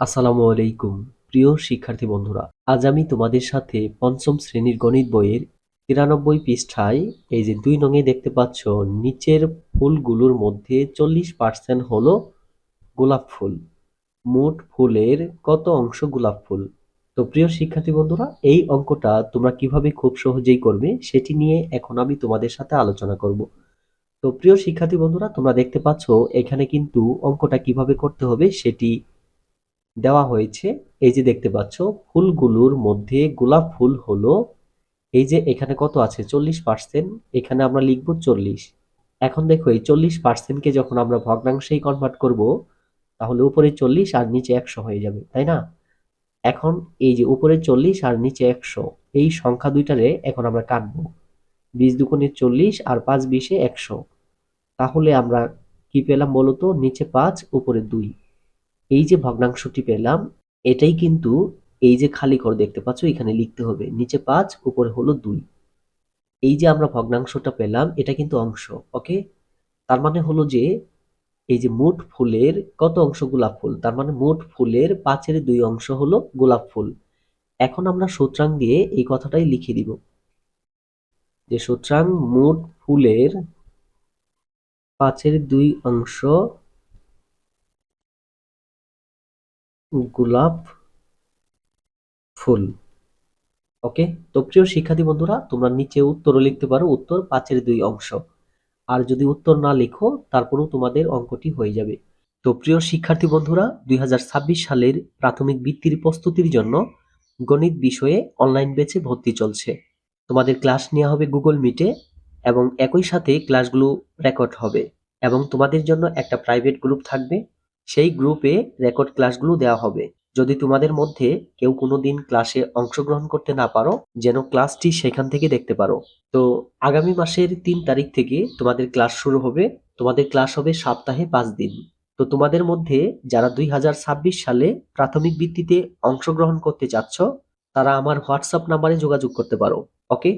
আসসালামু আলাইকুম প্রিয় শিক্ষার্থী বন্ধুরা, আজ আমি তোমাদের সাথে পঞ্চম শ্রেণীর গণিত বইয়ের 93 পৃষ্ঠায় এই যে 2 নঙে দেখতে পাচ্ছ নিচের ফুলগুলোর মধ্যে 40% হলো গোলাপ ফুল। মোট ফুলের কত অংশ গোলাপ ফুল? তো প্রিয় শিক্ষার্থী বন্ধুরা, এই অঙ্কটা তোমরা কিভাবে খুব সহজেই করবে সেটি নিয়ে এখন আমি তোমাদের সাথে আলোচনা করব। তো প্রিয় শিক্ষার্থী বন্ধুরা, তোমরা দেখতে পাচ্ছ এখানে কিন্তু অঙ্কটা কিভাবে করতে হবে সেটি দেওয়া হয়েছে। এই যে দেখতে পাচ্ছ ফুলগুলোর মধ্যে গোলাপ ফুল হলো, এই যে এখানে কত আছে 40%, এখানে আমরা লিখব 40। এখন দেখো এই 40%কে যখন আমরা ভগ্নাংশেই কনভার্ট করব তাহলে উপরে 40 আর নিচে 100 হয়ে যাবে, তাই না? এখন এই যে উপরে 40 আর নিচে 100, এই সংখ্যা দুইটারে এখন আমরা কাটবো। 20 দুগুণে 40 আর 5 20-এ 100। তাহলে আমরা কি পেলাম বলতো? নিচে 5 উপরে 2। এই যে ভগ্নাংশটি পেলাম এটাই কিন্তু এই যে খালি ঘর দেখতে পাচ্ছ এখানে লিখতে হবে, নিচে 5 উপরে হলো 2। এই যে আমরা ভগ্নাংশটা পেলাম এটা কিন্তু অংশ। ওকে, তার মানে হলো যে এই যে মোট ফুলের কত অংশ গোলাপ ফুল, তার মানে মোট ফুলের 5/2 অংশ হলো গোলাপ ফুল। এখন আমরা সূত্রাং দিয়ে এই কথাটাই লিখে দিব যে সূত্রাং মোট ফুলের 5/2 অংশ গোলাপ ফুল। ওকে, তো প্রিয় শিক্ষার্থী বন্ধুরা, তোমরা নিচে উত্তরও লিখতে পারো, উত্তর 5/2 অংশ। আর যদি উত্তর না লিখো তারপরেও তোমাদের অঙ্কটি হয়ে যাবে। তো প্রিয় শিক্ষার্থী বন্ধুরা, 2026 সালের প্রাথমিক বৃত্তির প্রস্তুতির জন্য গণিত বিষয়ে অনলাইন ব্যাচে ভর্তি চলছে। তোমাদের ক্লাস নেওয়া হবে গুগল মিটে এবং একই সাথে ক্লাসগুলো রেকর্ড হবে এবং তোমাদের জন্য একটা প্রাইভেট গ্রুপ থাকবে। সেই গ্রুপে রেকর্ড ক্লাসগুলো দেওয়া হবে। যদি তোমাদের মধ্যে কেউ কোনোদিন ক্লাসে অংশগ্রহণ করতে না পারো, যেন ক্লাসটি সেখান থেকে দেখতে পারো। তো আগামী মাসের 3 তারিখ থেকে তোমাদের ক্লাস শুরু হবে। তোমাদের ক্লাস হবে সপ্তাহে 5 দিন। তো তোমাদের মধ্যে যারা 2026 সালে প্রাথমিক বৃত্তিতে অংশগ্রহণ করতে চাচ্ছ তারা আমার হোয়াটসঅ্যাপ নাম্বারে যোগাযোগ করতে পারো। ওকে।